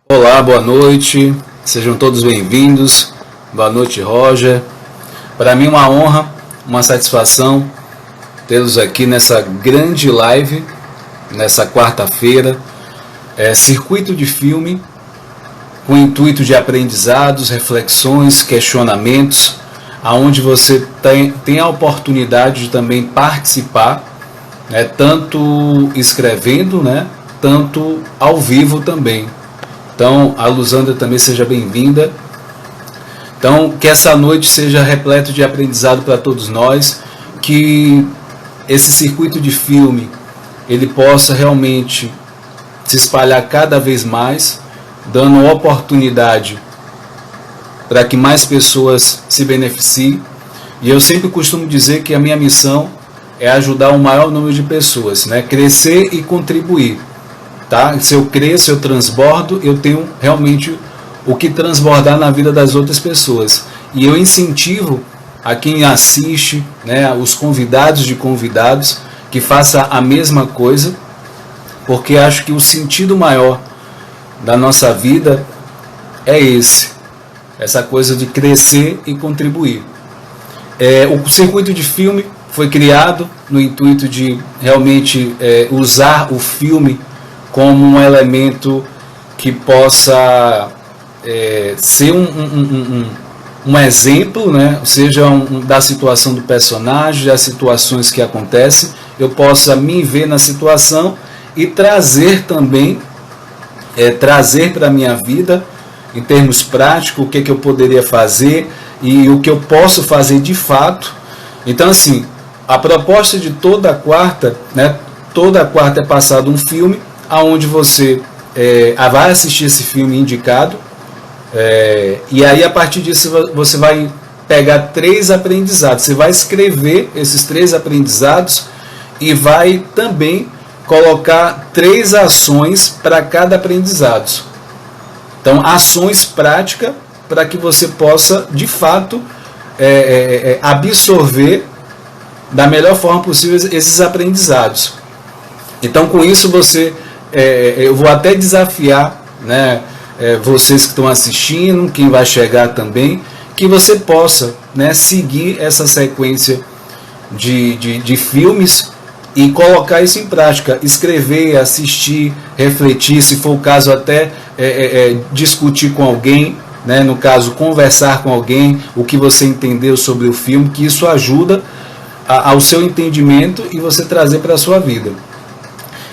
Olá, boa noite, sejam todos bem-vindos. Boa noite, Roger. Para mim é uma honra, uma satisfação tê-los aqui nessa grande live, nessa quarta-feira, circuito de filme, com o intuito de aprendizados, reflexões, questionamentos, aonde você tem a oportunidade de também participar, tanto escrevendo, tanto ao vivo também. Então, a Luzandra também seja bem-vinda. Então, que essa noite seja repleta de aprendizado para todos nós, que esse circuito de filme, ele possa realmente se espalhar cada vez mais, dando oportunidade para que mais pessoas se beneficiem. E eu sempre costumo dizer que a minha missão é ajudar o maior número de pessoas, crescer e contribuir. Tá? Se eu cresço, eu transbordo, eu tenho realmente o que transbordar na vida das outras pessoas. E eu incentivo a quem assiste, os convidados de convidados, que faça a mesma coisa, porque acho que o sentido maior da nossa vida é essa coisa de crescer e contribuir. O circuito de filme foi criado no intuito de realmente usar o filme como um elemento que possa ser um exemplo, seja da situação do personagem, das situações que acontecem, eu possa me ver na situação e trazer também, trazer para a minha vida, em termos práticos, o que eu poderia fazer e o que eu posso fazer de fato. Então, assim, a proposta de toda quarta é passado um filme, aonde você vai assistir esse filme indicado, e aí a partir disso você vai pegar 3 aprendizados, você vai escrever esses 3 aprendizados e vai também colocar 3 ações para cada aprendizado. Então, ações práticas para que você possa de fato absorver da melhor forma possível esses aprendizados. Então, com isso eu vou até desafiar, vocês que estão assistindo, quem vai chegar também, que você possa, seguir essa sequência de filmes e colocar isso em prática, escrever, assistir, refletir, se for o caso até discutir com alguém, no caso conversar com alguém, o que você entendeu sobre o filme, que isso ajuda ao seu entendimento e você trazer para a sua vida.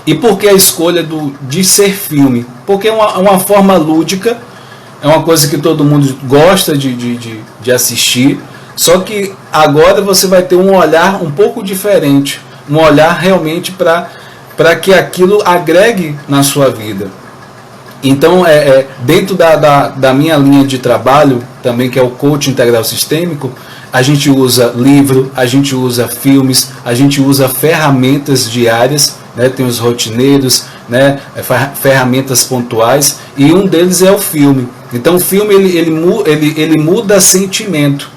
E por que a escolha de ser filme? Porque é uma forma lúdica, é uma coisa que todo mundo gosta de assistir, só que agora você vai ter um olhar um pouco diferente, um olhar realmente para que aquilo agregue na sua vida. Então, dentro da minha linha de trabalho, também que é o coaching integral sistêmico, a gente usa livro, a gente usa filmes, a gente usa ferramentas diárias, tem os rotineiros, ferramentas pontuais, e um deles é o filme. Então o filme ele muda sentimento,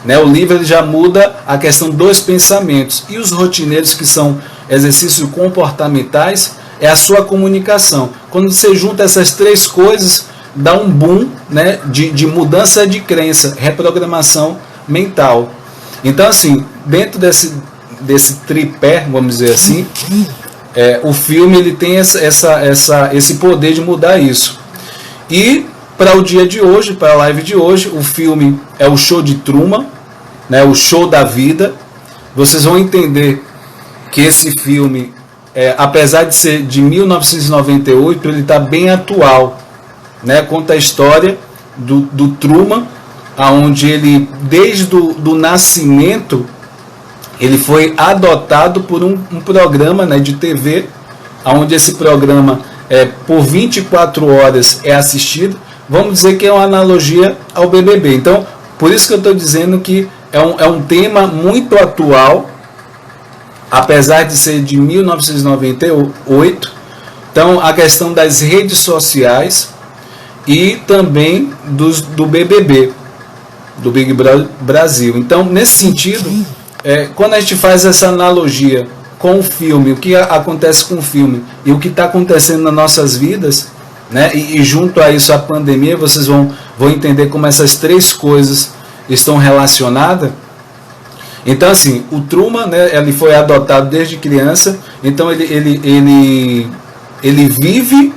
o livro ele já muda a questão dos pensamentos, e os rotineiros, que são exercícios comportamentais, é a sua comunicação. Quando você junta essas 3 coisas, dá um boom, de mudança de crença, reprogramação mental. Então, assim, dentro desse tripé, vamos dizer assim, o filme ele tem esse poder de mudar isso. E para o dia de hoje, para a live de hoje, o filme é o Show de Truman, o show da vida. Vocês vão entender que esse filme, apesar de ser de 1998, ele está bem atual, conta a história do Truman, onde ele, desde o nascimento, ele foi adotado por um programa de TV, onde esse programa por 24 horas é assistido. Vamos dizer que é uma analogia ao BBB. Então, por isso que eu estou dizendo que é um tema muito atual, apesar de ser de 1998. Então, a questão das redes sociais e também do BBB, do Big Brother Brasil. Então, nesse sentido, quando a gente faz essa analogia com o filme, o que acontece com o filme e o que está acontecendo nas nossas vidas, né? E junto a isso a pandemia, vocês vão entender como essas três coisas estão relacionadas. Então assim, o Truman, né, ele foi adotado desde criança, então ele vive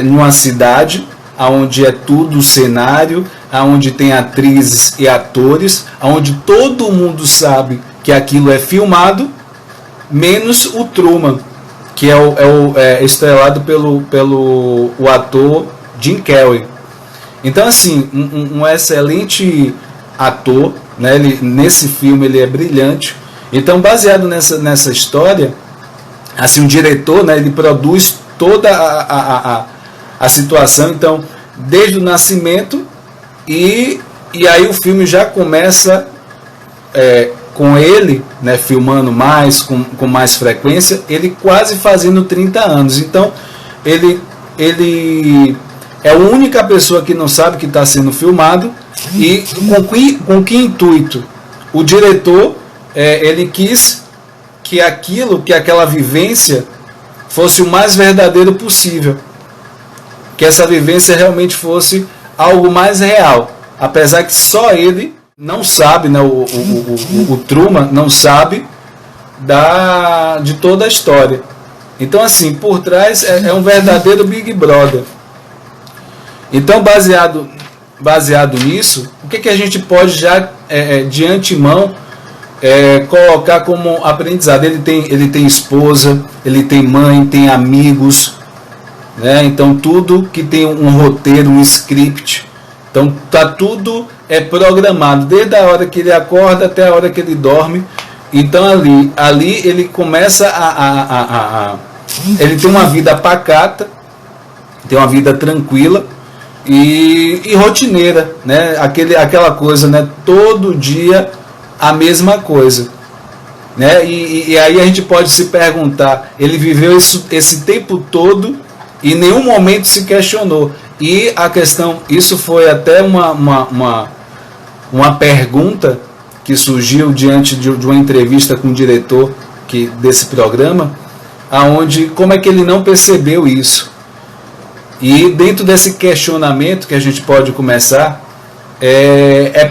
numa cidade onde é tudo cenário, onde tem atrizes e atores, onde todo mundo sabe que aquilo é filmado, menos o Truman, que é estrelado pelo o ator Jim Carrey. Então assim, um excelente ator, né? Nesse filme ele é brilhante. Então, baseado nessa história, assim, o diretor, né, ele produz toda a situação, então, desde o nascimento, e aí o filme já começa com ele, né, filmando mais, com mais frequência, ele quase fazendo 30 anos. Então, ele é a única pessoa que não sabe que está sendo filmado. E com que intuito? O diretor, ele quis que aquela vivência fosse o mais verdadeiro possível, que essa vivência realmente fosse algo mais real, apesar que só ele não sabe, né, o Truman não sabe de toda a história. Então assim, por trás é um verdadeiro Big Brother. Então baseado nisso, o que a gente pode já de antemão colocar como aprendizado? Ele tem esposa, ele tem mãe, tem amigos, né? Então tudo que tem um roteiro, um script, então tá tudo programado, desde a hora que ele acorda até a hora que ele dorme. Então ali ele começa ele tem uma vida pacata, tem uma vida tranquila e rotineira, né? Aquela coisa, né? Todo dia a mesma coisa, né? E aí a gente pode se perguntar, ele viveu esse tempo todo e em nenhum momento se questionou. E a questão, isso foi até uma pergunta que surgiu diante de uma entrevista com o diretor desse programa, aonde como é que ele não percebeu isso? E dentro desse questionamento que a gente pode começar,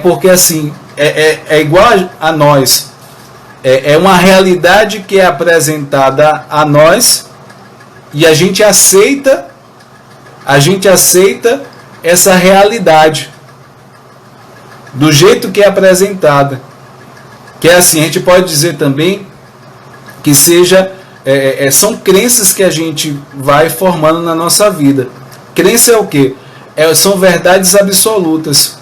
porque assim, é igual a nós, é uma realidade que é apresentada a nós e a gente aceita essa realidade do jeito que é apresentada. Que é assim, a gente pode dizer também que são crenças que a gente vai formando na nossa vida. Crença é o quê? São verdades absolutas,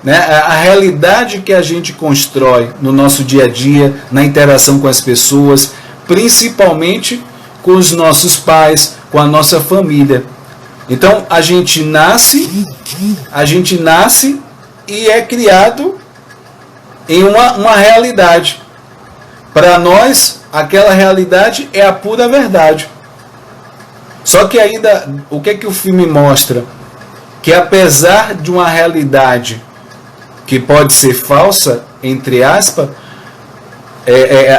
né? A realidade que a gente constrói no nosso dia a dia, na interação com as pessoas, principalmente com os nossos pais, com a nossa família. Então a gente nasce e é criado em uma realidade. Para nós, aquela realidade é a pura verdade. Só que ainda, o que o filme mostra? Que apesar de uma realidade que pode ser falsa, entre aspas,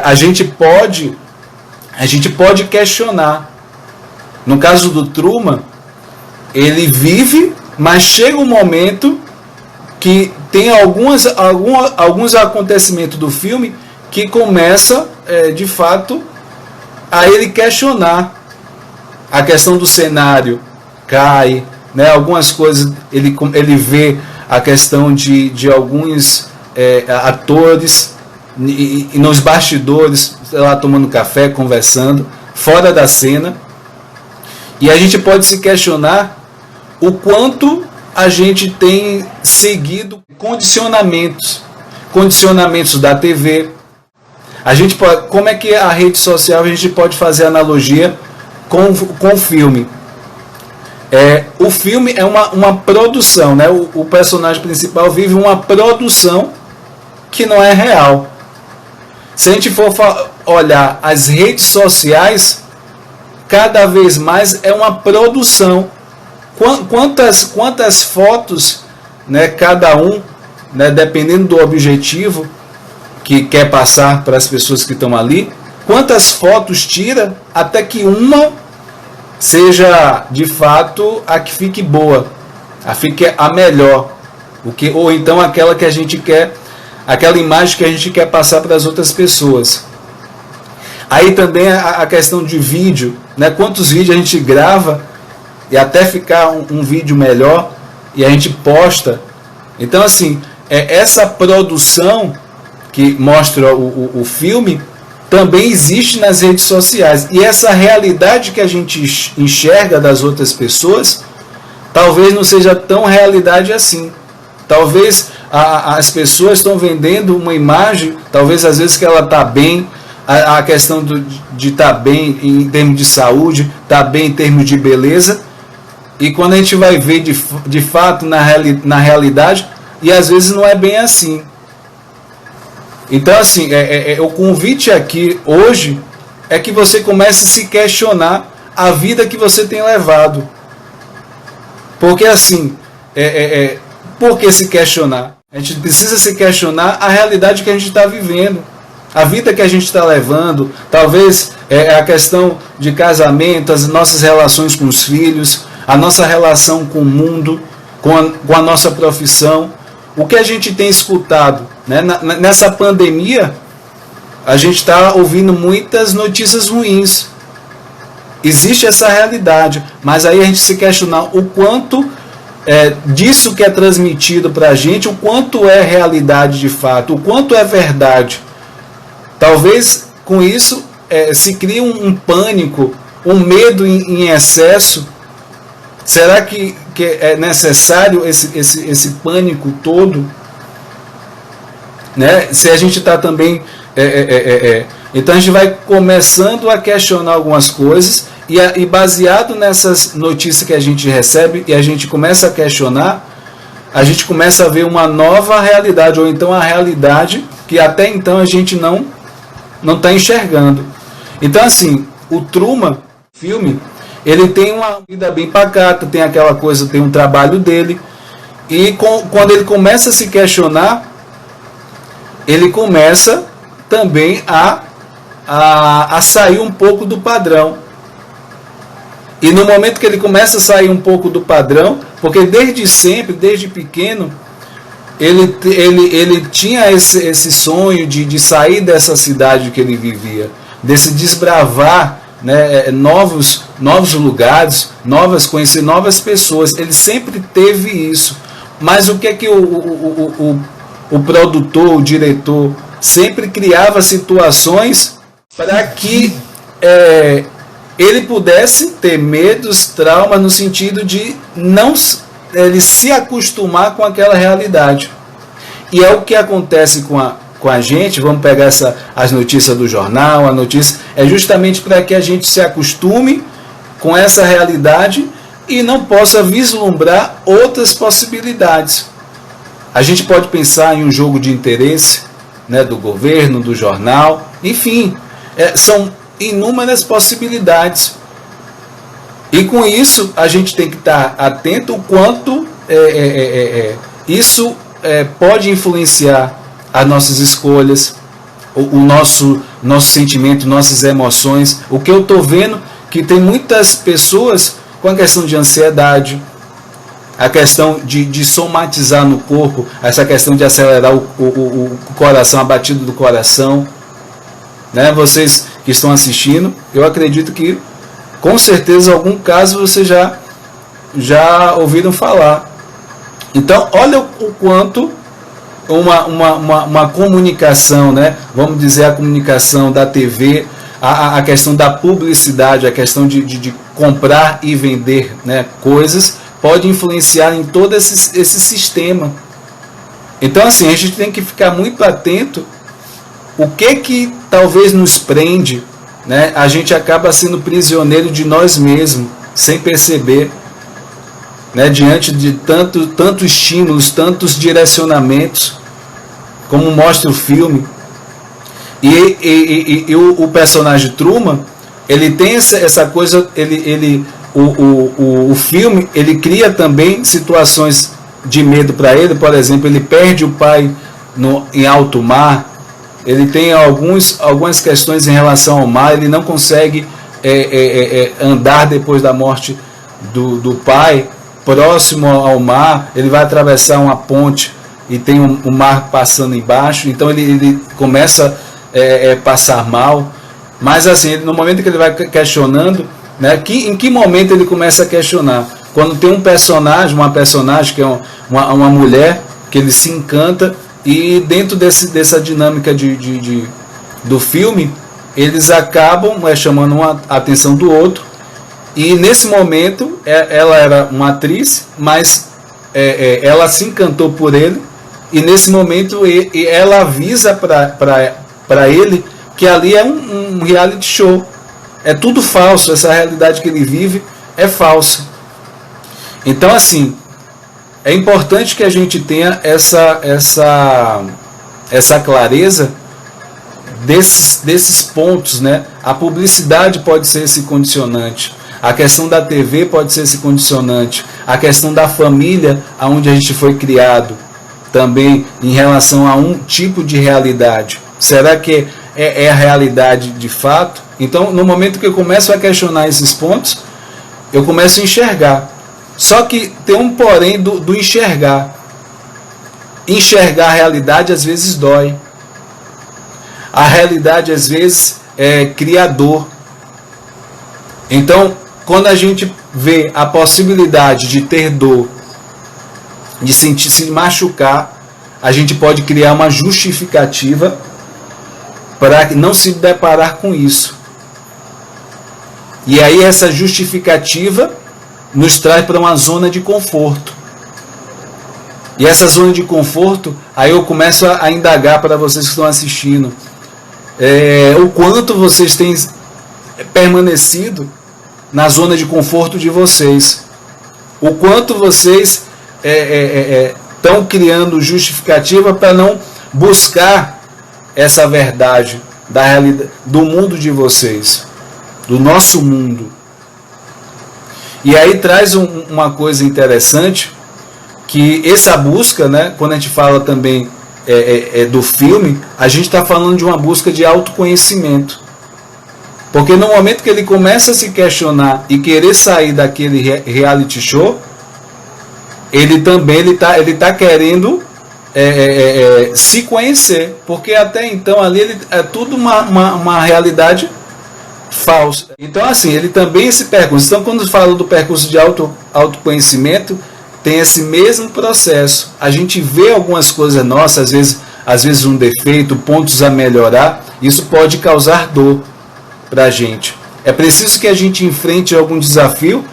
a gente pode questionar. No caso do Truman, ele vive, mas chega um momento que tem alguns acontecimentos do filme que começa, de fato, a ele questionar. A questão do cenário cai, né? Algumas coisas ele vê a questão de alguns atores e nos bastidores, sei lá, tomando café, conversando, fora da cena. E a gente pode se questionar o quanto a gente tem seguido condicionamentos da TV. Como é que a rede social, a gente pode fazer analogia com o filme? O filme é uma produção, né? O personagem principal vive uma produção que não é real. Se a gente for olhar as redes sociais, cada vez mais é uma produção. Quantas fotos, né, cada um, né, dependendo do objetivo que quer passar para as pessoas que estão ali, quantas fotos tira até que uma seja de fato a que fique boa, a fique a melhor, ou então aquela que a gente quer, aquela imagem que a gente quer passar para as outras pessoas. Aí também a questão de vídeo, né? Quantos vídeos a gente grava e até ficar um vídeo melhor e a gente posta. Então assim, essa produção que mostra o filme também existe nas redes sociais, e essa realidade que a gente enxerga das outras pessoas talvez não seja tão realidade assim. Talvez as pessoas estão vendendo uma imagem, talvez às vezes que ela está bem, a questão de estar bem em termos de saúde, estar bem em termos de beleza, e quando a gente vai ver de fato na realidade, e às vezes não é bem assim. Então assim, o convite aqui hoje é que você comece a se questionar a vida que você tem levado. Porque assim, por que se questionar? A gente precisa se questionar a realidade que a gente está vivendo, a vida que a gente está levando, talvez a questão de casamento, as nossas relações com os filhos, a nossa relação com o mundo, com a nossa profissão. O que a gente tem escutado, né? Nessa pandemia, a gente está ouvindo muitas notícias ruins. Existe essa realidade, mas aí a gente se questionar o quanto disso que é transmitido para a gente, o quanto é realidade de fato, o quanto é verdade. Talvez com isso se crie um pânico, um medo em excesso. Será que é necessário esse pânico todo? Né? Se a gente está também... Então a gente vai começando a questionar algumas coisas, e baseado nessas notícias que a gente recebe e a gente começa a questionar, a gente começa a ver uma nova realidade, ou então a realidade que até então a gente não está enxergando. Então assim, o Truman, filme, ele tem uma vida bem pacata, tem aquela coisa, tem um trabalho dele, e quando ele começa a se questionar, ele começa também a sair um pouco do padrão. E no momento que ele começa a sair um pouco do padrão, porque desde sempre, desde pequeno, ele tinha esse sonho de sair dessa cidade que ele vivia, desse desbravar, né, novos lugares, conhecer novas pessoas. Ele sempre teve isso. Mas o que é que o produtor, o diretor, sempre criava situações para que ele pudesse ter medos, traumas, no sentido de não ele se acostumar com aquela realidade. E é o que acontece com a gente. Vamos pegar as notícias do jornal, a notícia é justamente para que a gente se acostume com essa realidade e não possa vislumbrar outras possibilidades. A gente pode pensar em um jogo de interesse, né, do governo, do jornal, enfim, são inúmeras possibilidades. E com isso a gente tem que estar atento o quanto isso pode influenciar as nossas escolhas, o nosso sentimento, nossas emoções. O que eu estou vendo que tem muitas pessoas com a questão de ansiedade, a questão de somatizar no corpo, essa questão de acelerar o coração, a batida do coração. Né? Vocês que estão assistindo, eu acredito que com certeza algum caso vocês já ouviram falar. Então olha o quanto uma comunicação, né? Vamos dizer, a comunicação da TV, a questão da publicidade, a questão de comprar e vender, né, coisas, pode influenciar em todo esse sistema. Então assim, a gente tem que ficar muito atento o que talvez nos prende, né? A gente acaba sendo prisioneiro de nós mesmos, sem perceber, né? Diante de tantos estímulos, tantos direcionamentos, como mostra o filme. E o personagem Truman, ele tem essa coisa, o filme, ele cria também situações de medo para ele. Por exemplo, ele perde o pai em alto mar. Ele tem algumas questões em relação ao mar, ele não consegue andar depois da morte do pai, próximo ao mar. Ele vai atravessar uma ponte e tem um mar passando embaixo, então ele começa a passar mal. Mas assim, no momento que ele vai questionando, né, em que momento ele começa a questionar? Quando tem uma personagem que é uma mulher, que ele se encanta, e dentro dessa dinâmica do filme, eles acabam chamando a atenção do outro, e nesse momento ela era uma atriz, mas ela se encantou por ele, e nesse momento ela avisa para ele que ali é um reality show, é tudo falso, essa realidade que ele vive é falsa. Então assim, é importante que a gente tenha essa clareza desses pontos, né? A publicidade pode ser esse condicionante, a questão da TV pode ser esse condicionante, a questão da família, onde a gente foi criado, também em relação a um tipo de realidade. Será que é a realidade de fato? Então, no momento que eu começo a questionar esses pontos, eu começo a enxergar. Só que tem um porém do enxergar. Enxergar a realidade às vezes dói. A realidade às vezes é criador. Então, quando a gente vê a possibilidade de ter dor, de se machucar, a gente pode criar uma justificativa para não se deparar com isso. E aí essa justificativa nos traz para uma zona de conforto. E essa zona de conforto, aí eu começo a indagar para vocês que estão assistindo, o quanto vocês têm permanecido na zona de conforto de vocês. O quanto vocês estão criando justificativa para não buscar essa verdade da realidade, do mundo de vocês, do nosso mundo. E aí traz uma coisa interessante, que essa busca, né, quando a gente fala também do filme, a gente está falando de uma busca de autoconhecimento. Porque no momento que ele começa a se questionar e querer sair daquele reality show, ele também ele tá querendo se conhecer, porque até então ali é tudo uma realidade falsa. Então assim, ele também esse percurso. Então quando fala do percurso de autoconhecimento, tem esse mesmo processo. A gente vê algumas coisas nossas, às vezes um defeito, pontos a melhorar, isso pode causar dor para a gente. É preciso que a gente enfrente algum desafio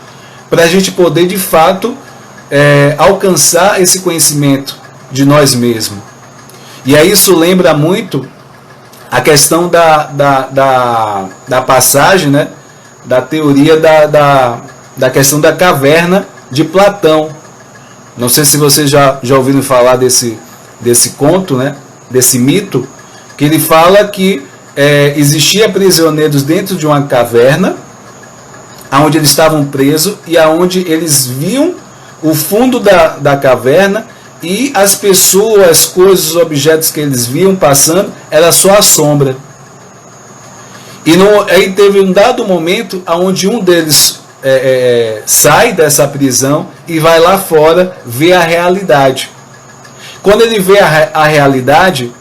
para a gente poder de fato alcançar esse conhecimento de nós mesmos. E aí isso lembra muito a questão da passagem, né, da teoria da questão da caverna de Platão. Não sei se vocês já ouviram falar desse conto, né, desse mito, que ele fala que existia prisioneiros dentro de uma caverna, onde eles estavam presos e aonde eles viam o fundo da caverna, e as pessoas, as coisas, os objetos que eles viam passando, era só a sombra. E aí teve um dado momento onde um deles sai dessa prisão e vai lá fora ver a realidade. Quando ele vê a realidade,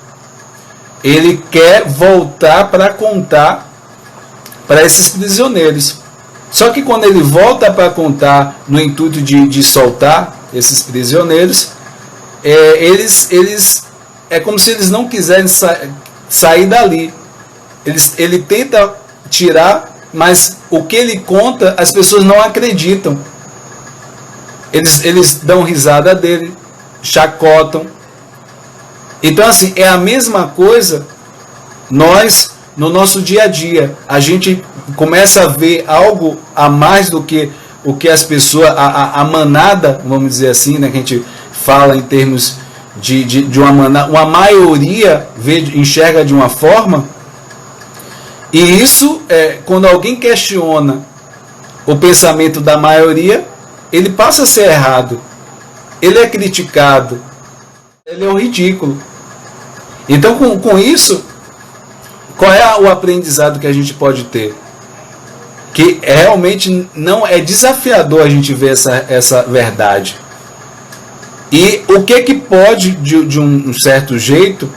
ele quer voltar para contar para esses prisioneiros. Só que quando ele volta para contar no intuito de soltar esses prisioneiros, eles é como se eles não quisessem sair dali. Ele tenta tirar, mas o que ele conta, as pessoas não acreditam. Eles dão risada dele, chacotam. Então assim, é a mesma coisa nós no nosso dia a dia. A gente começa a ver algo a mais do que o que as pessoas, a manada, vamos dizer assim, né, que a gente fala em termos de uma manada, uma maioria enxerga de uma forma, e isso, quando alguém questiona o pensamento da maioria, ele passa a ser errado, ele é criticado, ele é o ridículo. Então com isso, qual é o aprendizado que a gente pode ter? que realmente não é desafiador a gente ver essa verdade. E o que pode, de um certo jeito,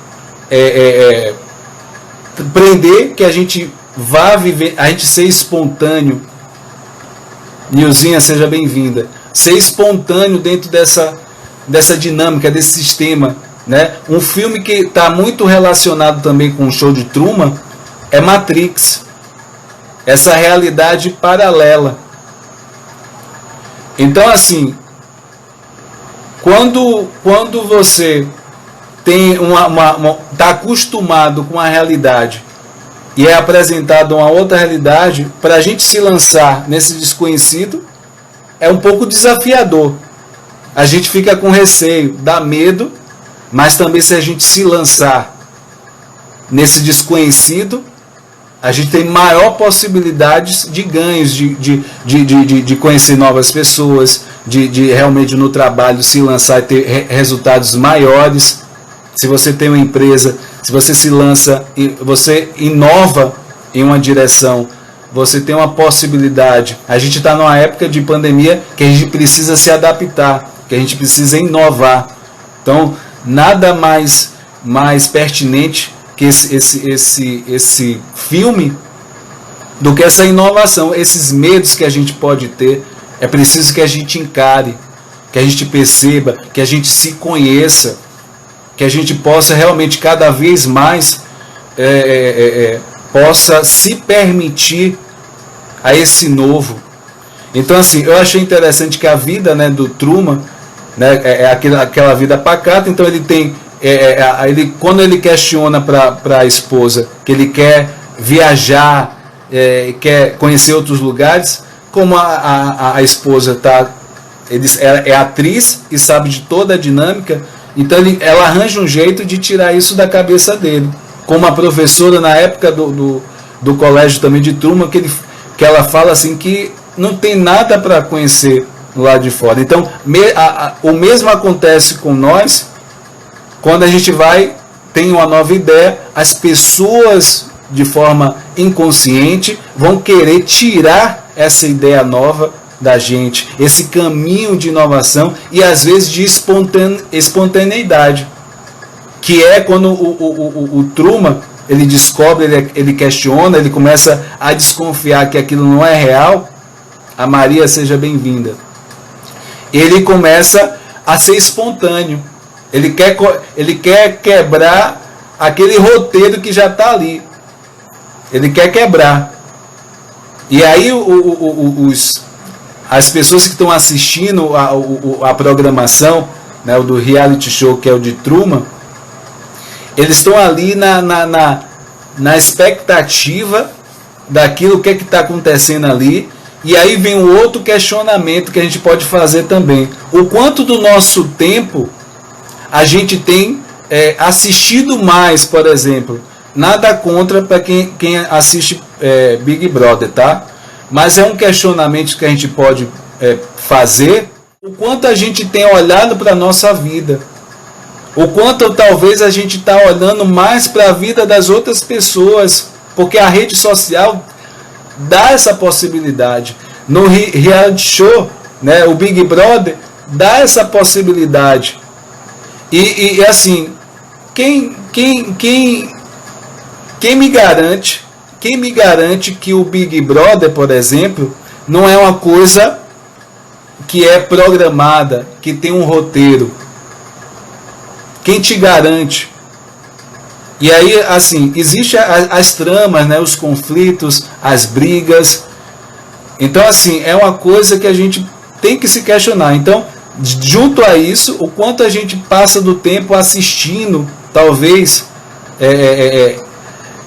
prender que a gente vá viver, a gente ser espontâneo. Nilzinha, seja bem-vinda. Ser espontâneo dentro dessa dinâmica, desse sistema, né? Um filme que está muito relacionado também com o show de Truman é Matrix. Essa realidade paralela. Então, assim, quando você tem está acostumado com a realidade e é apresentado uma outra realidade, para a gente se lançar nesse desconhecido é um pouco desafiador. A gente fica com receio, dá medo, mas também se a gente se lançar nesse desconhecido, a gente tem maior possibilidades de ganhos, de conhecer novas pessoas, de realmente no trabalho se lançar e ter resultados maiores. Se você tem uma empresa, se você se lança, você inova em uma direção, você tem uma possibilidade. A gente está numa época de pandemia que a gente precisa se adaptar, que a gente precisa inovar. Então, nada mais pertinente que esse filme do que essa inovação, esses medos que a gente pode ter. É preciso que a gente encare, que a gente perceba, que a gente se conheça, que a gente possa realmente cada vez mais possa se permitir a esse novo. Então, assim, eu achei interessante que a vida, né, do Truman, né, aquela vida pacata. Então ele tem quando ele questiona para a esposa que ele quer viajar, quer conhecer outros lugares, como a esposa é atriz e sabe de toda a dinâmica, então ela arranja um jeito de tirar isso da cabeça dele. Como a professora na época do colégio também de Truman, que ela fala assim que não tem nada para conhecer lá de fora. Então o mesmo acontece com nós quando a gente tem uma nova ideia. As pessoas de forma inconsciente vão querer tirar essa ideia nova da gente, esse caminho de inovação e às vezes de espontaneidade, que é quando o Truman ele descobre, ele questiona, ele começa a desconfiar que aquilo não é real. A Maria, seja bem-vinda. Ele começa a ser espontâneo. Ele quer quebrar aquele roteiro que já está ali. Ele quer quebrar. E aí as pessoas que estão assistindo a programação, né, o do reality show, que é o de Truman, eles estão ali na expectativa daquilo que está acontecendo ali. E aí vem um outro questionamento que a gente pode fazer também. O quanto do nosso tempo a gente tem assistido mais, por exemplo. Nada contra para quem assiste Big Brother, tá? Mas é um questionamento que a gente pode fazer. O quanto a gente tem olhado para a nossa vida. O quanto talvez a gente está olhando mais para a vida das outras pessoas. Porque a rede social dá essa possibilidade. No reality show, né, o Big Brother dá essa possibilidade. E assim, quem me garante que o Big Brother, por exemplo, não é uma coisa que é programada, que tem um roteiro? Quem te garante? E aí, assim, existem as tramas, né, os conflitos, as brigas. Então, assim, é uma coisa que a gente tem que se questionar. Então, junto a isso, o quanto a gente passa do tempo assistindo, talvez,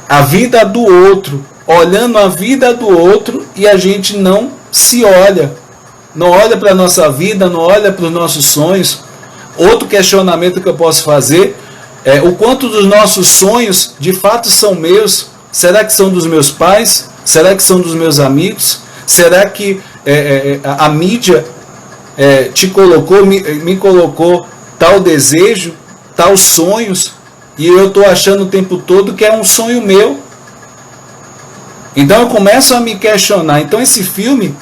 a vida do outro, olhando a vida do outro, e a gente não se olha. Não olha para a nossa vida, não olha para os nossos sonhos. Outro questionamento que eu posso fazer é o quanto dos nossos sonhos de fato são meus. Será que são dos meus pais? Será que são dos meus amigos? Será que a mídia me colocou tal desejo, tal sonhos, e eu estou achando o tempo todo que é um sonho meu? Então eu começo a me questionar. Então esse filme,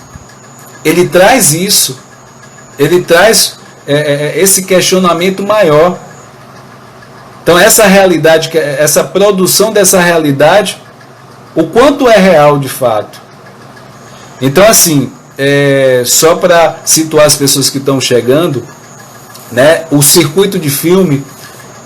ele traz isso, ele traz esse questionamento maior. Então essa realidade, essa produção dessa realidade, o quanto é real de fato. Então assim, só para situar as pessoas que estão chegando, né, o circuito de filme,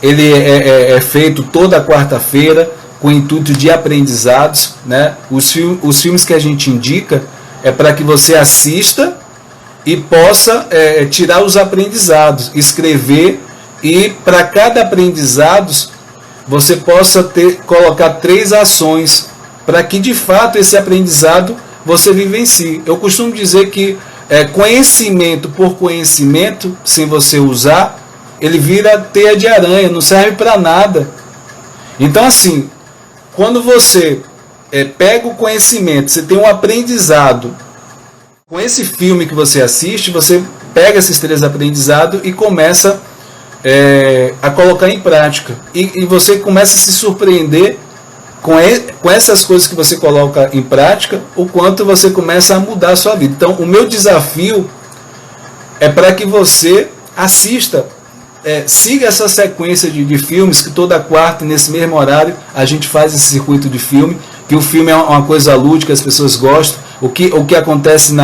ele é feito toda quarta-feira com o intuito de aprendizados, né? Os filmes que a gente indica é para que você assista e possa tirar os aprendizados, escrever, e para cada aprendizado você possa colocar 3 ações para que de fato esse aprendizado você vivencie. Eu costumo dizer que conhecimento por conhecimento, sem você usar, ele vira teia de aranha, não serve para nada. Então assim, quando você pega o conhecimento, você tem um aprendizado, com esse filme que você assiste, você pega esses 3 aprendizados e começa a colocar em prática. E você começa a se surpreender com essas coisas que você coloca em prática, o quanto você começa a mudar a sua vida. Então, o meu desafio é para que você assista, siga essa sequência de filmes, que toda quarta, nesse mesmo horário, a gente faz esse circuito de filme, que o filme é uma coisa lúdica, as pessoas gostam. O que acontece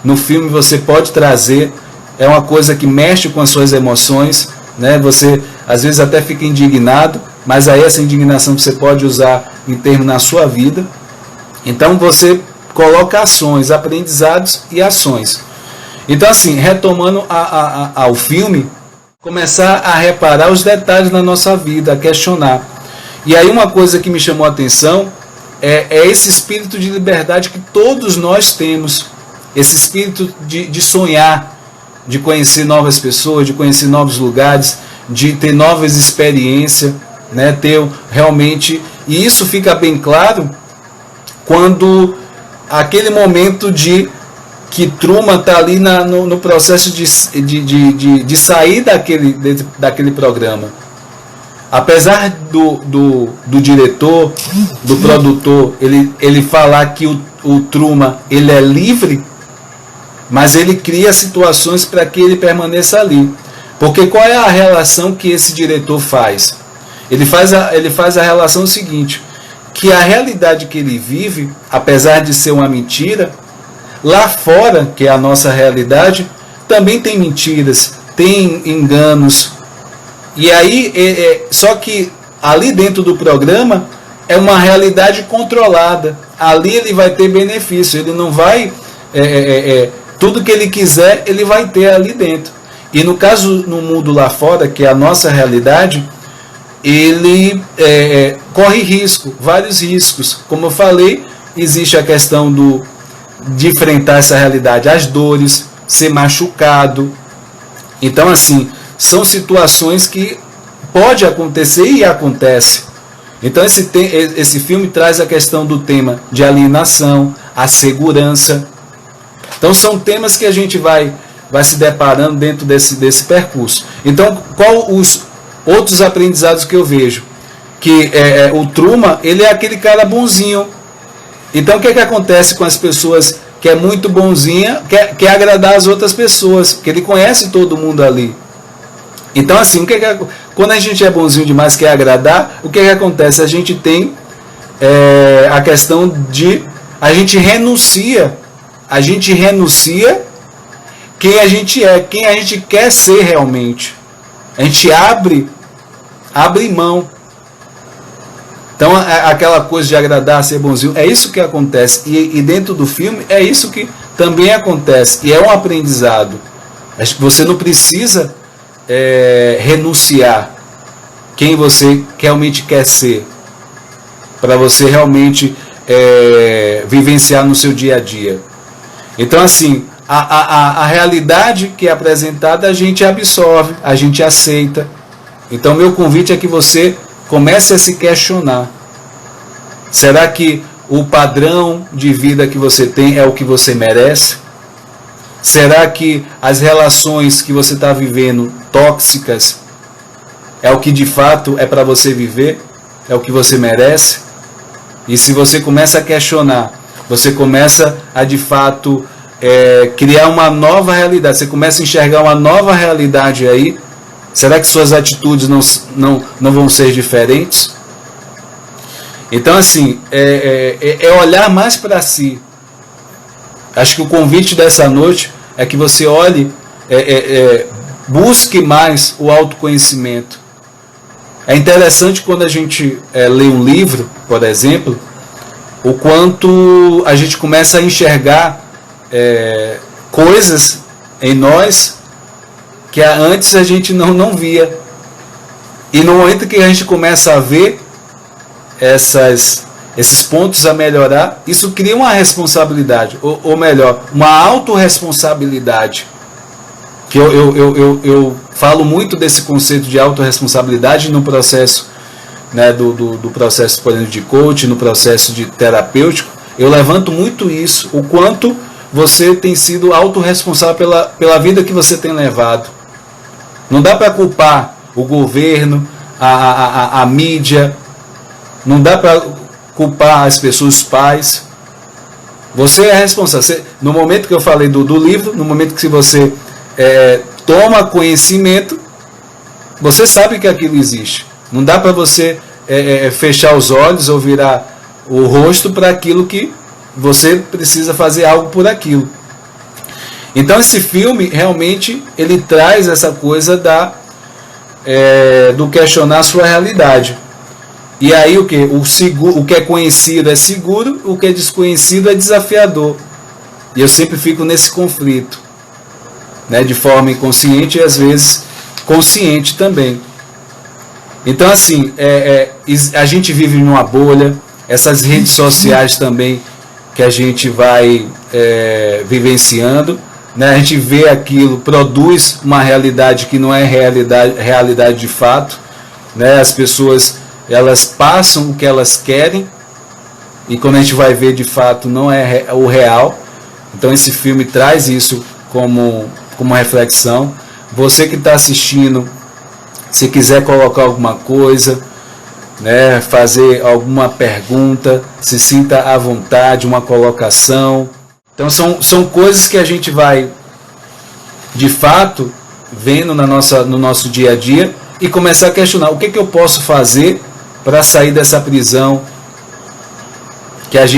no filme você pode trazer, é uma coisa que mexe com as suas emoções, né? Você às vezes até fica indignado, mas aí essa indignação você pode usar em termos na sua vida. Então você coloca ações, aprendizados e ações. Então assim, retomando ao filme, começar a reparar os detalhes na nossa vida, a questionar. E aí uma coisa que me chamou a atenção é esse espírito de liberdade que todos nós temos, esse espírito de sonhar, de conhecer novas pessoas, de conhecer novos lugares, de ter novas experiências, né? Ter realmente, e isso fica bem claro quando aquele momento que Truman está ali no processo de sair daquele programa. Apesar do diretor, do produtor, ele falar que o Truman ele é livre, mas ele cria situações para que ele permaneça ali. Porque qual é a relação que esse diretor faz? Ele faz a relação seguinte, que a realidade que ele vive, apesar de ser uma mentira, lá fora, que é a nossa realidade, também tem mentiras, tem enganos. E aí, só que ali dentro do programa é uma realidade controlada. Ali ele vai ter benefício, ele não vai... tudo que ele quiser, ele vai ter ali dentro. E no caso, no mundo lá fora, que é a nossa realidade, ele corre risco, vários riscos. Como eu falei, existe a questão de enfrentar essa realidade, as dores, ser machucado. Então, assim, são situações que pode acontecer e acontece. Então, esse filme traz a questão do tema de alienação, a segurança. Então, são temas que a gente vai se deparando dentro desse percurso. Então, qual os outros aprendizados que eu vejo? Que o Truman, ele é aquele cara bonzinho. Então, o que acontece com as pessoas que é muito bonzinha, quer agradar as outras pessoas, que ele conhece todo mundo ali. Então, assim, quando a gente é bonzinho demais, quer agradar, o que acontece? A gente tem a questão de... A gente renuncia quem a gente é, quem a gente quer ser realmente. A gente abre mão. Então, aquela coisa de agradar, ser bonzinho, é isso que acontece. E dentro do filme, é isso que também acontece. E é um aprendizado. Você não precisa renunciar quem você realmente quer ser, para você realmente vivenciar no seu dia a dia. Então, assim, a realidade que é apresentada, a gente absorve, a gente aceita. Então, meu convite é que você comece a se questionar. Será que o padrão de vida que você tem é o que você merece? Será que as relações que você está vivendo tóxicas é o que de fato é para você viver? É o que você merece? e se você começa a questionar, você começa a de fato criar uma nova realidade, você começa a enxergar uma nova realidade aí, será que suas atitudes não vão ser diferentes? Então assim, olhar mais para si. Acho que o convite dessa noite é que você olhe, busque mais o autoconhecimento. É interessante quando a gente lê um livro, por exemplo, o quanto a gente começa a enxergar coisas em nós que antes a gente não via. E no momento que a gente começa a ver esses pontos a melhorar, isso cria uma responsabilidade, ou melhor, uma autorresponsabilidade. Que eu falo muito desse conceito de autorresponsabilidade no processo, né, do processo, por exemplo, de coaching, no processo de terapêutico. Eu levanto muito isso, o quanto você tem sido autorresponsável pela vida que você tem levado. Não dá para culpar o governo, a mídia, não dá para culpar as pessoas, os pais. Você é responsável. No momento que eu falei do livro, no momento que você toma conhecimento, você sabe que aquilo existe. Não dá para você fechar os olhos ou virar o rosto para aquilo que você precisa fazer algo por aquilo. Então esse filme realmente ele traz essa coisa do questionar a sua realidade. E aí o que? O que é conhecido é seguro, o que é desconhecido é desafiador. E eu sempre fico nesse conflito, né, de forma inconsciente e às vezes consciente também. Então assim, a gente vive numa bolha, essas redes sociais também que a gente vai vivenciando, né, a gente vê aquilo, produz uma realidade que não é realidade de fato, né, as pessoas elas passam o que elas querem e quando a gente vai ver de fato não é o real. Então esse filme traz isso como reflexão. Você que está assistindo, se quiser colocar alguma coisa, né, fazer alguma pergunta, se sinta à vontade, uma colocação. Então são coisas que a gente vai de fato vendo no nosso dia a dia e começar a questionar o que eu posso fazer para sair dessa prisão que às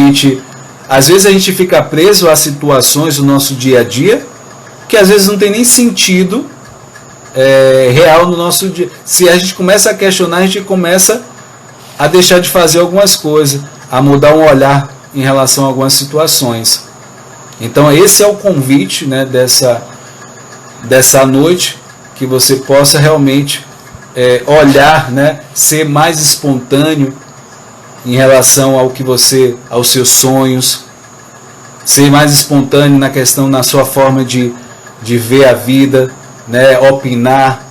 vezes a gente fica preso a situações do nosso dia a dia que às vezes não tem nem sentido real no nosso dia. Se a gente começa a questionar, a gente começa a deixar de fazer algumas coisas, a mudar um olhar em relação a algumas situações. Então esse é o convite, né, dessa noite, que você possa realmente olhar, né, ser mais espontâneo em relação aos seus sonhos, ser mais espontâneo na sua forma de ver a vida, né, opinar,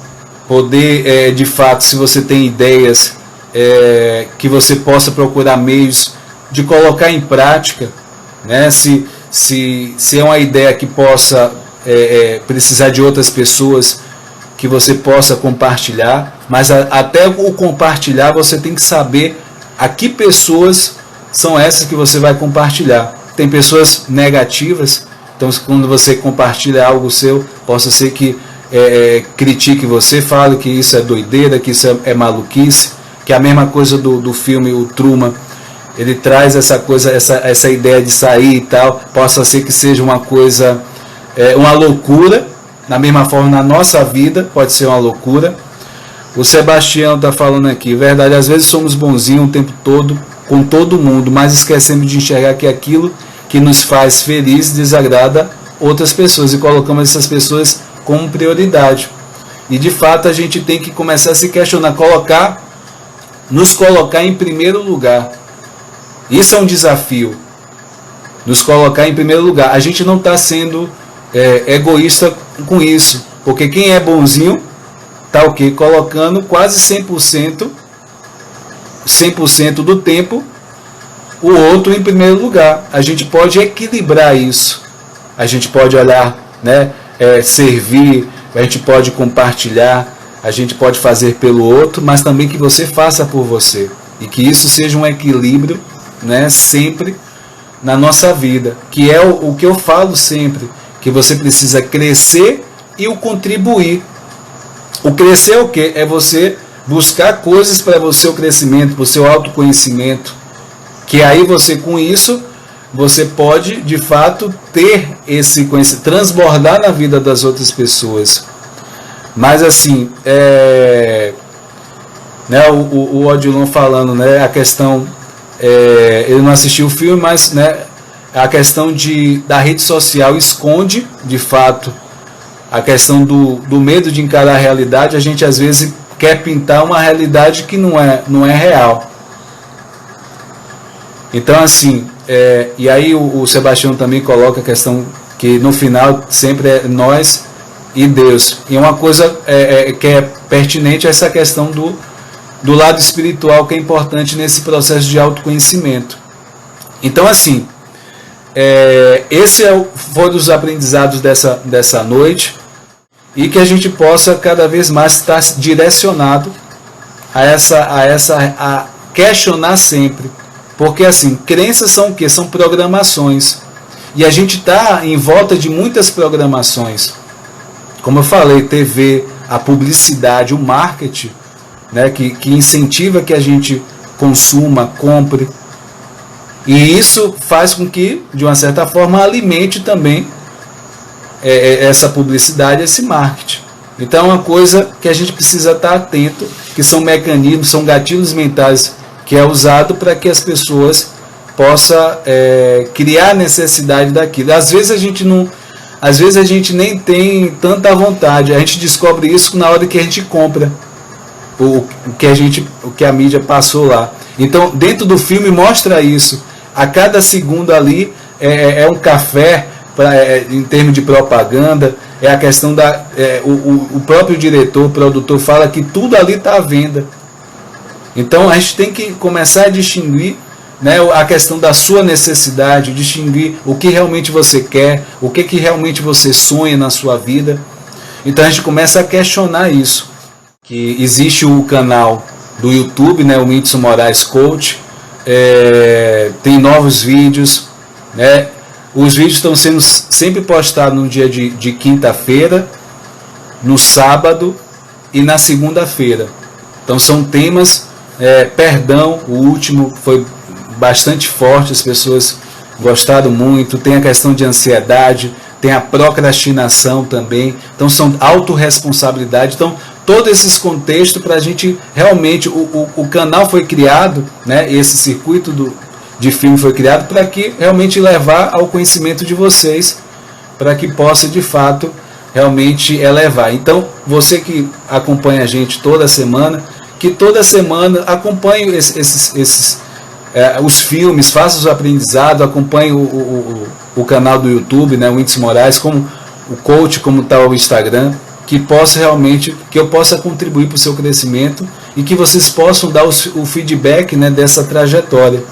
poder de fato, se você tem ideias, que você possa procurar meios de colocar em prática, né, se é uma ideia que possa precisar de outras pessoas, que você possa compartilhar, mas até o compartilhar você tem que saber a que pessoas são essas que você vai compartilhar. Tem pessoas negativas, então quando você compartilha algo seu, possa ser que critique você, fale que isso é doideira, que isso é maluquice, que é a mesma coisa do filme O Truman. Ele traz essa ideia de sair e tal, possa ser que seja uma coisa, uma loucura. Da mesma forma, na nossa vida, pode ser uma loucura. O Sebastião está falando aqui, verdade, às vezes somos bonzinhos o tempo todo, com todo mundo, mas esquecemos de enxergar que aquilo que nos faz feliz desagrada outras pessoas e colocamos essas pessoas como prioridade. E de fato a gente tem que começar a se questionar, nos colocar em primeiro lugar. Isso é um desafio, nos colocar em primeiro lugar. A gente não está sendo egoísta com isso, porque quem é bonzinho está o quê? Colocando quase 100% do tempo o outro em primeiro lugar. A gente pode equilibrar isso, a gente pode olhar, né, servir, a gente pode compartilhar, a gente pode fazer pelo outro, mas também que você faça por você, e que isso seja um equilíbrio né, sempre na nossa vida, que é o que eu falo sempre, que você precisa crescer e o contribuir. O crescer é o quê? É você buscar coisas para o seu crescimento, para o seu autoconhecimento, que aí você, com isso, você pode de fato ter esse conhecimento, transbordar na vida das outras pessoas. Mas assim, né, o Odilon falando, né, a questão, ele não assistiu o filme, mas, né, a questão da rede social esconde de fato a questão do medo de encarar a realidade. A gente às vezes quer pintar uma realidade que não é real. Então assim, e aí o Sebastião também coloca a questão que no final sempre é nós e Deus. E uma coisa que é pertinente é essa questão do lado espiritual, que é importante nesse processo de autoconhecimento. Então assim, esse foi dos aprendizados dessa noite, e que a gente possa cada vez mais estar direcionado a questionar sempre, porque assim, crenças são o quê? São programações, e a gente está em volta de muitas programações, como eu falei, TV, a publicidade, o marketing, né, que incentiva que a gente consuma, compre. E isso faz com que, de uma certa forma, alimente também essa publicidade, esse marketing. Então é uma coisa que a gente precisa estar atento, que são mecanismos, são gatilhos mentais que é usado para que as pessoas possam criar necessidade daquilo. Às vezes a gente nem tem tanta vontade, a gente descobre isso na hora que a gente compra o que a mídia passou lá. Então, dentro do filme mostra isso. A cada segundo ali é um café, em termos de propaganda, é a questão o próprio diretor, o produtor fala que tudo ali está à venda. Então a gente tem que começar a distinguir, né, a questão da sua necessidade, distinguir o que realmente você quer, o que realmente você sonha na sua vida. Então a gente começa a questionar isso. Que existe o canal do YouTube, né, o Whindersson Moraes Coach, tem novos vídeos, né? Os vídeos estão sendo sempre postados no dia de quinta-feira, no sábado e na segunda-feira. Então são temas, perdão, o último foi bastante forte, as pessoas gostaram muito. Tem a questão de ansiedade, tem a procrastinação também. Então são autorresponsabilidade. Então todos esses contextos para a gente realmente, o canal foi criado, né, esse circuito de filme foi criado para que realmente levar ao conhecimento de vocês, para que possa de fato realmente elevar. Então você que acompanha a gente toda semana, que toda semana acompanhe os filmes, faça os aprendizados, acompanhe o canal do YouTube, né, o Whindersson Moraes, como o coach, como está o Instagram, que eu possa contribuir para o seu crescimento e que vocês possam dar o feedback, né, dessa trajetória,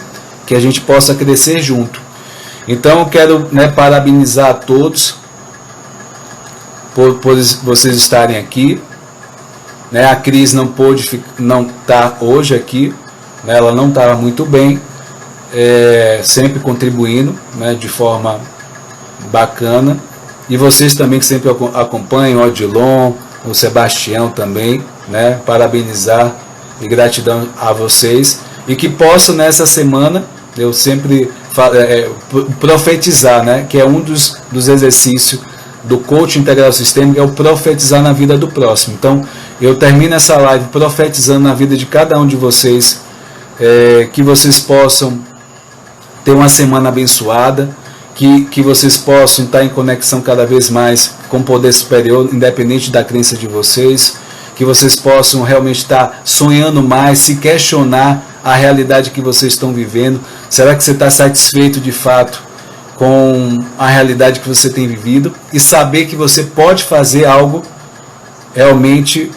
que a gente possa crescer junto. Então eu quero, né, parabenizar a todos por vocês estarem aqui, né? A Cris não está hoje aqui, né? Ela não estava muito bem, sempre contribuindo, né, de forma bacana. E vocês também que sempre acompanham, o Odilon, o Sebastião também, né? Parabenizar e gratidão a vocês. E que possam nessa semana, eu sempre profetizar, né? Que é um dos exercícios do coaching integral sistêmico, é o profetizar na vida do próximo. Então, eu termino essa live profetizando na vida de cada um de vocês, que vocês possam ter uma semana abençoada, que vocês possam estar em conexão cada vez mais com o poder superior, independente da crença de vocês, que vocês possam realmente estar sonhando mais, se questionar a realidade que vocês estão vivendo. Será que você está satisfeito de fato com a realidade que você tem vivido? E saber que você pode fazer algo realmente,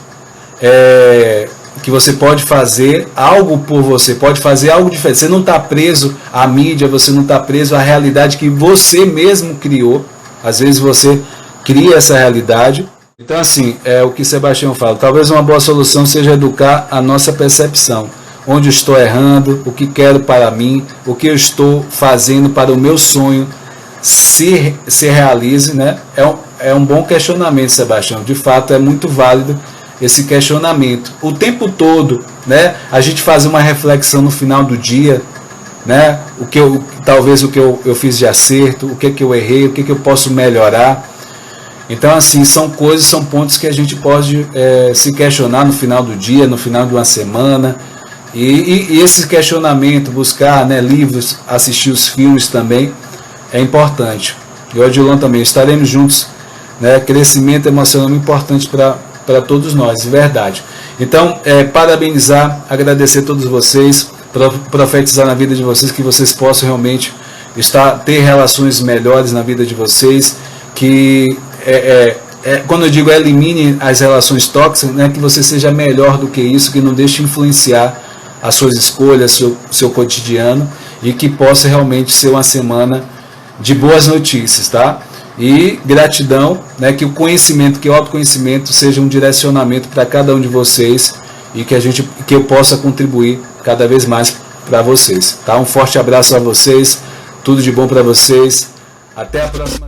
que você pode fazer algo por você, pode fazer algo diferente. Você não está preso à mídia, você não está preso à realidade que você mesmo criou. Às vezes você cria essa realidade. Então assim, é o que Sebastião fala, talvez uma boa solução seja educar a nossa percepção. onde eu estou errando, o que quero para mim, o que eu estou fazendo para o meu sonho se realize, né? É um bom questionamento, Sebastião. De fato, é muito válido esse questionamento. O tempo todo, né? A gente fazer uma reflexão no final do dia, né? Talvez o que eu fiz de acerto, o que eu errei, o que eu posso melhorar. Então, assim, são pontos que a gente pode se questionar no final do dia, no final de uma semana. E esse questionamento, buscar, né, livros, assistir os filmes também, é importante. E o Odilon também, estaremos juntos, né? Crescimento emocional é importante para todos nós, de verdade. Então, parabenizar, agradecer a todos vocês, profetizar na vida de vocês, que vocês possam realmente ter relações melhores na vida de vocês, que quando eu digo elimine as relações tóxicas, né, que você seja melhor do que isso, que não deixe influenciar as suas escolhas, seu cotidiano, e que possa realmente ser uma semana de boas notícias, tá? E gratidão, né, que o conhecimento, que o autoconhecimento seja um direcionamento para cada um de vocês e que eu possa contribuir cada vez mais para vocês, tá? Um forte abraço a vocês, tudo de bom para vocês, até a próxima.